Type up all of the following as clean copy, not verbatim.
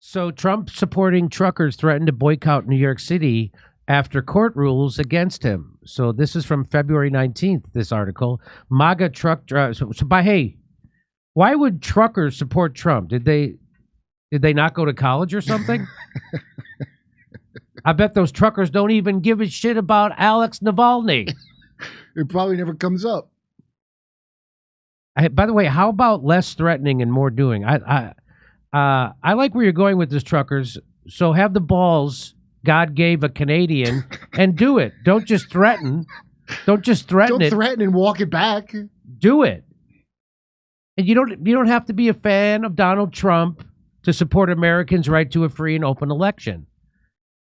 So Trump supporting truckers threatened to boycott New York City after court rules against him. So this is from February 19th, this article. MAGA truck drivers. Hey, why would truckers support Trump? Did they not go to college or something? I bet those truckers don't even give a shit about Alex Navalny. It probably never comes up. By the way, how about less threatening and more doing? I like where you're going with this, truckers. So have the balls God gave a Canadian and do it. Don't just threaten. Don't just threaten it. Don't threaten and walk it back. Do it. And you don't have to be a fan of Donald Trump to support Americans' right to a free and open election.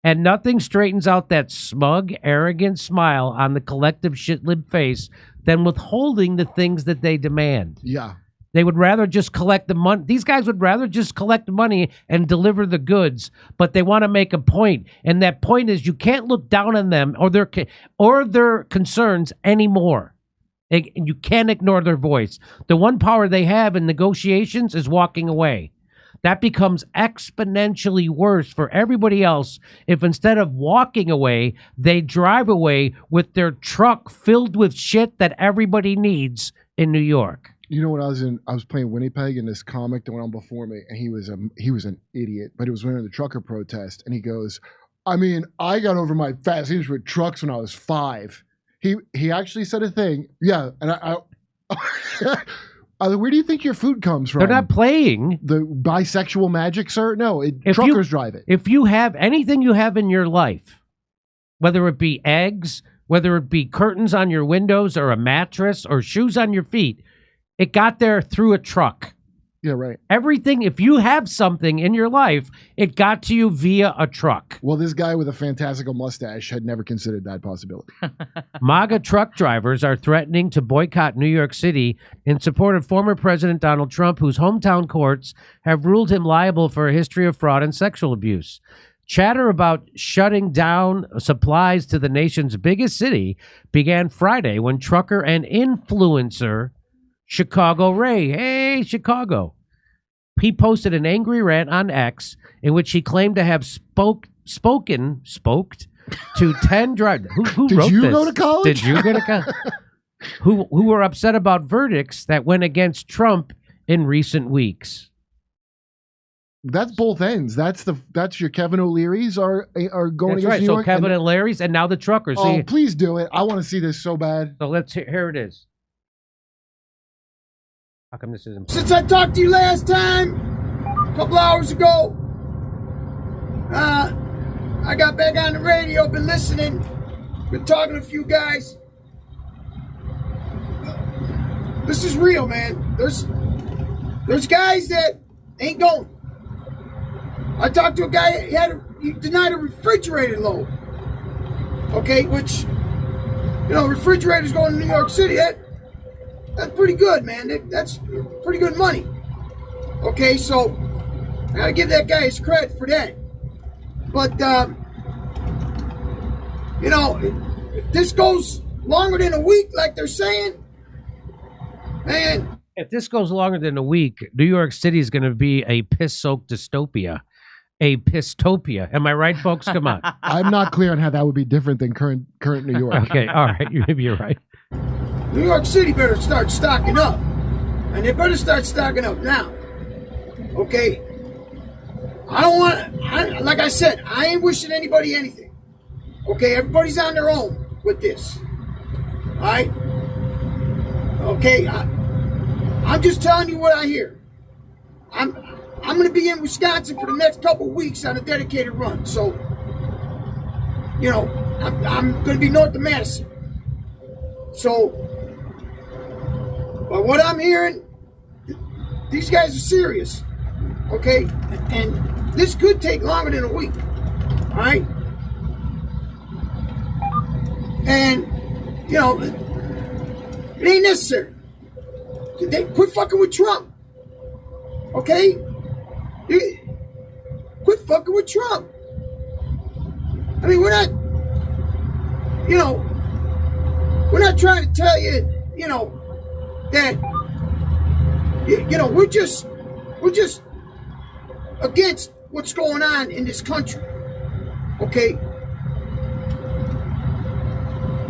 And nothing straightens out that smug, arrogant smile on the collective shit-lib face than withholding the things that they demand. Yeah. They would rather just collect the money. These guys would rather just collect the money and deliver the goods, but they want to make a point. And that point is you can't look down on them or their concerns anymore. You can't ignore their voice. The one power they have in negotiations is walking away. That becomes exponentially worse for everybody else if instead of walking away, they drive away with their truck filled with shit that everybody needs in New York. You know, when I was playing Winnipeg, and this comic that went on before me, and he was an idiot, but it was during the trucker protest, and he goes, I mean, I got over my fascination with trucks when I was 5. He actually said a thing, yeah, and I where do you think your food comes from? They're not playing. The bisexual magic, sir? No, truckers drive it. If you have anything you have in your life, whether it be eggs, whether it be curtains on your windows or a mattress or shoes on your feet, it got there through a truck. Yeah, right. Everything, if you have something in your life, it got to you via a truck. Well, this guy with a fantastical mustache had never considered that possibility. MAGA truck drivers are threatening to boycott New York City in support of former President Donald Trump, whose hometown courts have ruled him liable for a history of fraud and sexual abuse. Chatter about shutting down supplies to the nation's biggest city began Friday when trucker and influencer Chicago Ray, hey, Chicago. He posted an angry rant on X in which he claimed to have spoked to 10 drivers. Who Did wrote you this? go to college? Did you go to college? who were upset about verdicts that went against Trump in recent weeks. That's both ends. That's your Kevin O'Leary's are going That's against right. New So York. Kevin and Larry's, and now the truckers. Oh, please do it. I want to see this so bad. So let's here it is. How come this isn't? Since I talked to you last time, a couple hours ago, I got back on the radio, been listening, been talking to a few guys. This is real, man. There's guys that ain't going. I talked to a guy, he denied a refrigerator load. Okay, which, refrigerators going to New York City, that's pretty good, man. That's pretty good money. Okay, so I gotta give that guy his credit for that. But, if this goes longer than a week, like they're saying, man. If this goes longer than a week, New York City is going to be a piss-soaked dystopia. A pistopia. Am I right, folks? Come on. I'm not clear on how that would be different than current New York. Okay, all right. Maybe you're right. New York City better start stocking up. And they better start stocking up now. Okay? Like I said, I ain't wishing anybody anything. Okay? Everybody's on their own with this. All right? Okay? I'm just telling you what I hear. I'm going to be in Wisconsin for the next couple weeks on a dedicated run. So, I'm going to be north of Madison. So, but what I'm hearing, these guys are serious. Okay? And this could take longer than a week. All right? And, it ain't necessary. They quit fucking with Trump. Okay? Quit fucking with Trump. I mean, we're not trying to tell you, that, we're just against what's going on in this country. Okay?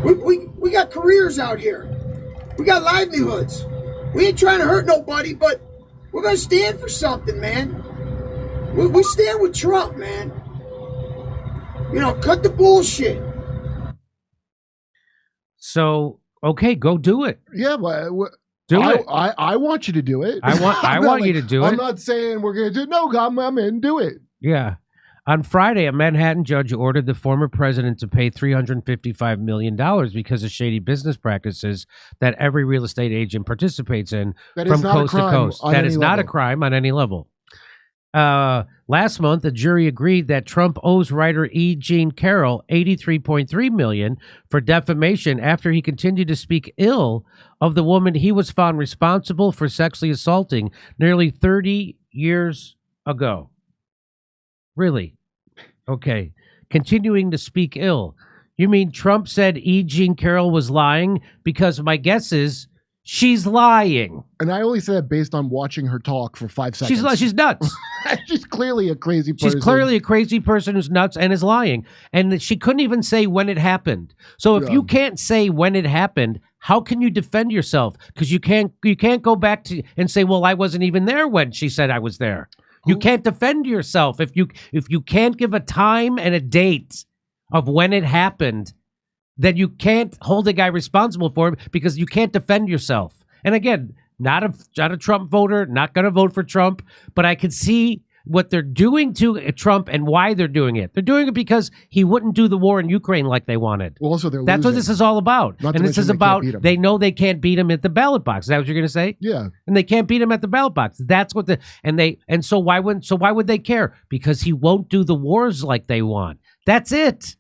We got careers out here. We got livelihoods. We ain't trying to hurt nobody, but we're going to stand for something, man. We stand with Trump, man. You know, cut the bullshit. So, okay, go do it. Yeah, but Do it. I want you to do it. I want you to do it. I'm not saying we're going to do it. No, I'm in. Do it. Yeah. On Friday, a Manhattan judge ordered the former president to pay $355 million because of shady business practices that every real estate agent participates in from coast to coast. That is not a crime on any level. Last month, a jury agreed that Trump owes writer E. Jean Carroll $83.3 million for defamation after he continued to speak ill of the woman he was found responsible for sexually assaulting nearly 30 years ago. Really? Okay. Continuing to speak ill. You mean Trump said E. Jean Carroll was lying? Because my guess is she's lying. And I only say that based on watching her talk for 5 seconds. She's nuts. She's clearly a crazy person. She's clearly a crazy person who's nuts and is lying. And she couldn't even say when it happened. So if you can't say when it happened, how can you defend yourself? Because you can't go back to and say, well, I wasn't even there when she said I was there. You can't defend yourself if you can't give a time and a date of when it happened. Then you can't hold a guy responsible for it because you can't defend yourself. And again, not a Trump voter, not going to vote for Trump, but I can see what they're doing to Trump and why they're doing it. They're doing it because he wouldn't do the war in Ukraine like they wanted. Well, also That's losing. what this is all about. Not to and this mention is they about can't beat him. they know they can't beat him at the ballot box. Is that what you're going to say? Yeah. And they can't beat him at the ballot box. That's what so why would they care? Because he won't do the wars like they want. That's it.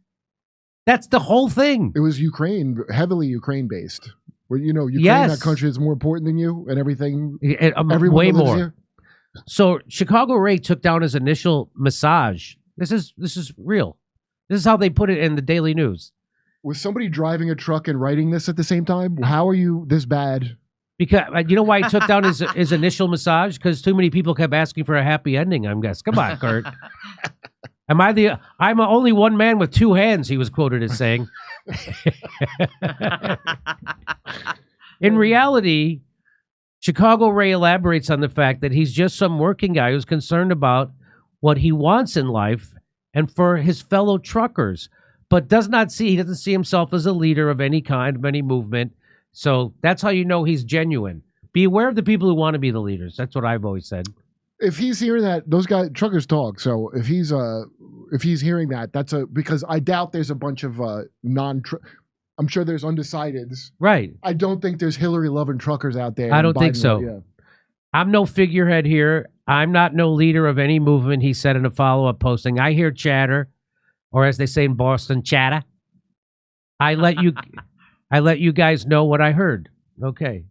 That's the whole thing. It was Ukraine, heavily Ukraine based. Where Ukraine, Yes. that country is more important than you and everything. Way that lives more. here. So Chicago Ray took down his initial massage. This is real. This is how they put it in the Daily News. Was somebody driving a truck and writing this at the same time? How are you this bad? Because you know why he took down his initial massage? Because too many people kept asking for a happy ending. I'm guessing. Come on, Kurt. I'm only one man with two hands, he was quoted as saying. In reality, Chicago Ray elaborates on the fact that he's just some working guy who's concerned about what he wants in life and for his fellow truckers, but he doesn't see himself as a leader of any kind, of any movement. So that's how you know he's genuine. Be aware of the people who want to be the leaders. That's what I've always said. If he's hearing that, those guys truckers talk. So if he's hearing that, because I doubt there's a bunch of I'm sure there's undecideds. Right. I don't think there's Hillary loving truckers out there. I don't think so. Yeah. I'm no figurehead here. I'm not no leader of any movement, he said in a follow-up posting. I hear chatter, or as they say in Boston, chatter. I let you guys know what I heard. Okay.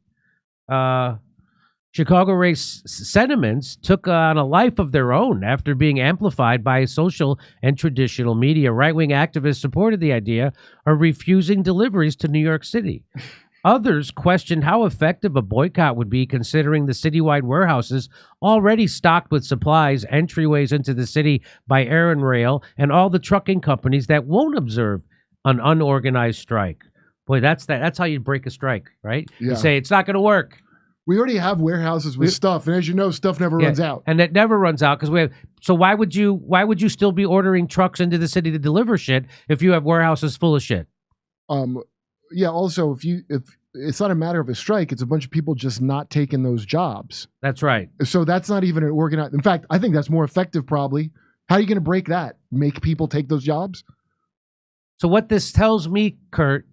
Chicago Ray's sentiments took on a life of their own after being amplified by social and traditional media. Right-wing activists supported the idea of refusing deliveries to New York City. Others questioned how effective a boycott would be, considering the citywide warehouses already stocked with supplies, entryways into the city by air and rail, and all the trucking companies that won't observe an unorganized strike. Boy, that's how you break a strike, right? Yeah. You say it's not going to work. We already have warehouses with stuff, and as you know, stuff never runs out. And it never runs out because we have. So why would you still be ordering trucks into the city to deliver shit if you have warehouses full of shit? Yeah. Also, if it's not a matter of a strike, it's a bunch of people just not taking those jobs. That's right. So that's not even an organized. In fact, I think that's more effective. Probably. How are you going to break that? Make people take those jobs? So what this tells me, Kurt,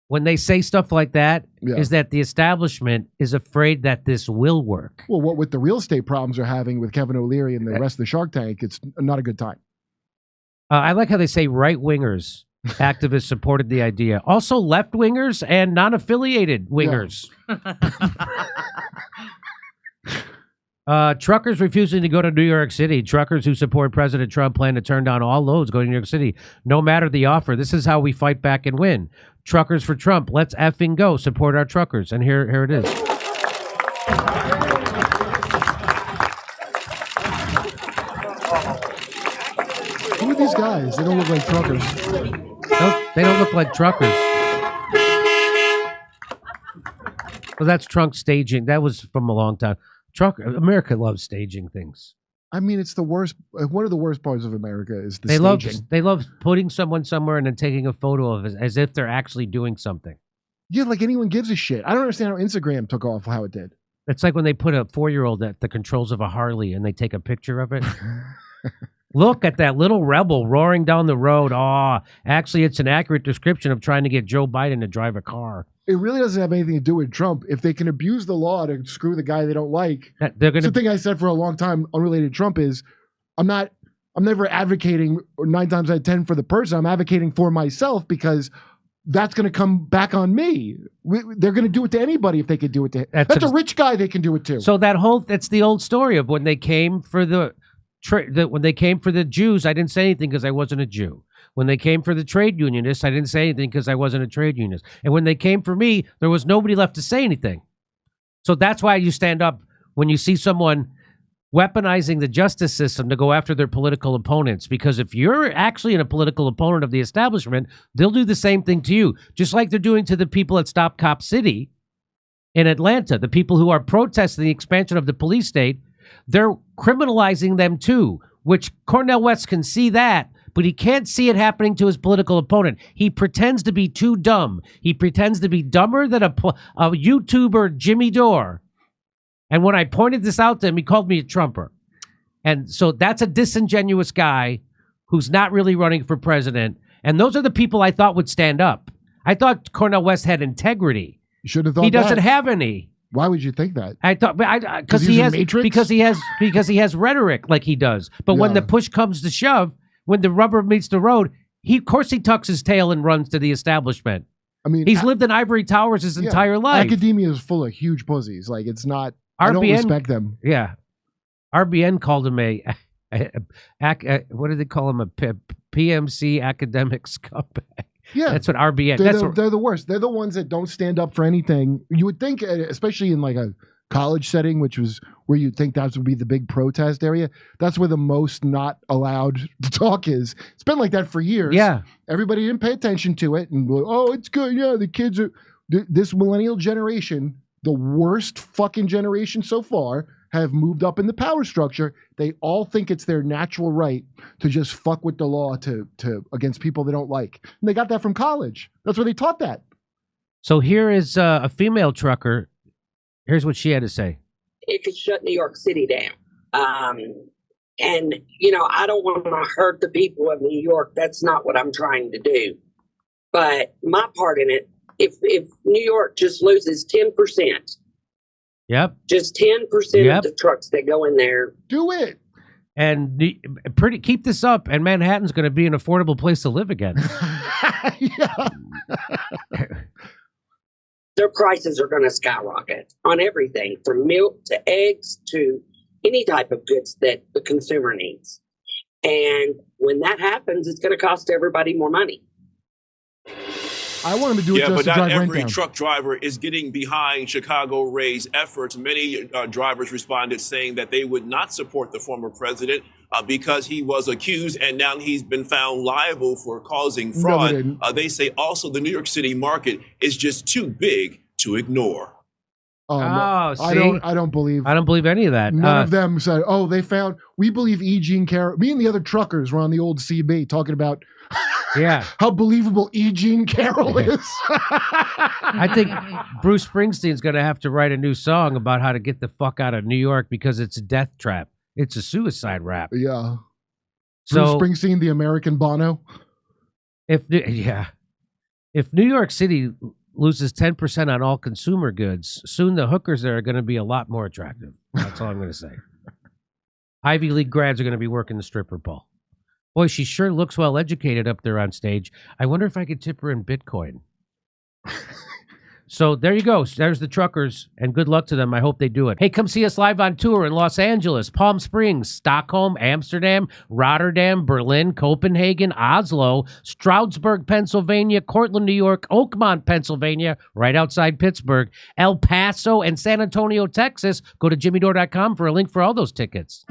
when they say stuff like that, is that the establishment is afraid that this will work. Well, what with the real estate problems they're having with Kevin O'Leary and the rest of the Shark Tank, it's not a good time. I like how they say right-wingers. Activists supported the idea. Also left-wingers and non-affiliated wingers. Truckers refusing to go to New York City. Truckers who support President Trump plan to turn down all loads going to New York City, no matter the offer. This is how we fight back and win. Truckers for Trump. Let's effing go. Support our truckers. And here it is. Who are these guys? They don't look like truckers. They don't look like truckers. Well, that's trunk staging. That was from a long time. America loves staging things. I mean, it's the worst. One of the worst parts of America is the staging. They love putting someone somewhere and then taking a photo of it as if they're actually doing something. Yeah, like anyone gives a shit. I don't understand how Instagram took off how it did. It's like when they put a 4-year-old at the controls of a Harley and they take a picture of it. Look at that little rebel roaring down the road. Oh, actually, it's an accurate description of trying to get Joe Biden to drive a car. It really doesn't have anything to do with Trump. If they can abuse the law to screw the guy they don't like, they're going to. The thing I said for a long time, unrelated to Trump, is I'm never advocating 9 times out of 10 for the person. I'm advocating for myself because that's going to come back on me. They're going to do it to anybody if they could do it to him. That's a rich guy. They can do it to. So that's the old story of when they came for when they came for the Jews. I didn't say anything because I wasn't a Jew. When they came for the trade unionists, I didn't say anything because I wasn't a trade unionist. And when they came for me, there was nobody left to say anything. So that's why you stand up when you see someone weaponizing the justice system to go after their political opponents. Because if you're actually a political opponent of the establishment, they'll do the same thing to you. Just like they're doing to the people at Stop Cop City in Atlanta, the people who are protesting the expansion of the police state, they're criminalizing them too, which Cornel West can see that. But he can't see it happening to his political opponent. He pretends to be too dumb. He pretends to be dumber than a YouTuber, Jimmy Dore. And when I pointed this out to him, he called me a Trumper. And so that's a disingenuous guy who's not really running for president. And those are the people I thought would stand up. I thought Cornel West had integrity. You should have thought he doesn't have any. Why would you think that? I thought because he has rhetoric like he does. But when the push comes to shove, when the rubber meets the road, of course he tucks his tail and runs to the establishment. I mean, he's lived in ivory towers his entire life. Academia is full of huge pussies. Like, it's not. I don't respect them. Yeah, RBN called him what did they call him? A PMC academic scumbag. Yeah, that's what RBN. They're the worst. They're the ones that don't stand up for anything. You would think, especially in like a college setting, which was where you'd think that would be the big protest area. That's where the most not allowed to talk is. It's been like that for years. Yeah. Everybody didn't pay attention to it. And, oh, it's good. Yeah, the kids are... This millennial generation, the worst fucking generation so far, have moved up in the power structure. They all think it's their natural right to just fuck with the law to against people they don't like. And they got that from college. That's where they taught that. So here is a female trucker. Here's what she had to say. It could shut New York City down. And, I don't want to hurt the people of New York. That's not what I'm trying to do. But my part in it, if New York just loses 10%, yep, just 10% of the trucks that go in there. Do it. And keep this up, and Manhattan's going to be an affordable place to live again. Yeah. Their prices are going to skyrocket on everything from milk to eggs to any type of goods that the consumer needs. And when that happens, it's going to cost everybody more money. I want him to do it just but to not drive rent every down. truck driver is getting behind Chicago Ray's efforts. Many drivers responded saying that they would not support the former president because he was accused and now he's been found liable for causing fraud. No, they say also the New York City market is just too big to ignore. See? I don't believe any of that. None of them said, we believe E. Jean Carroll. Me and the other truckers were on the old CB talking about how believable E. Jean Carroll is. I think Bruce Springsteen's going to have to write a new song about how to get the fuck out of New York because it's a death trap. It's a suicide rap. Yeah. So Bruce Springsteen, the American Bono. If New York City loses 10% on all consumer goods, soon the hookers there are going to be a lot more attractive. That's all I'm going to say. Ivy League grads are going to be working the stripper pole. Boy, she sure looks well educated up there on stage. I wonder if I could tip her in Bitcoin. So there you go. There's the truckers, and good luck to them. I hope they do it. Hey, come see us live on tour in Los Angeles, Palm Springs, Stockholm, Amsterdam, Rotterdam, Berlin, Copenhagen, Oslo, Stroudsburg, Pennsylvania, Cortland, New York, Oakmont, Pennsylvania, right outside Pittsburgh, El Paso, and San Antonio, Texas. Go to jimmydore.com for a link for all those tickets.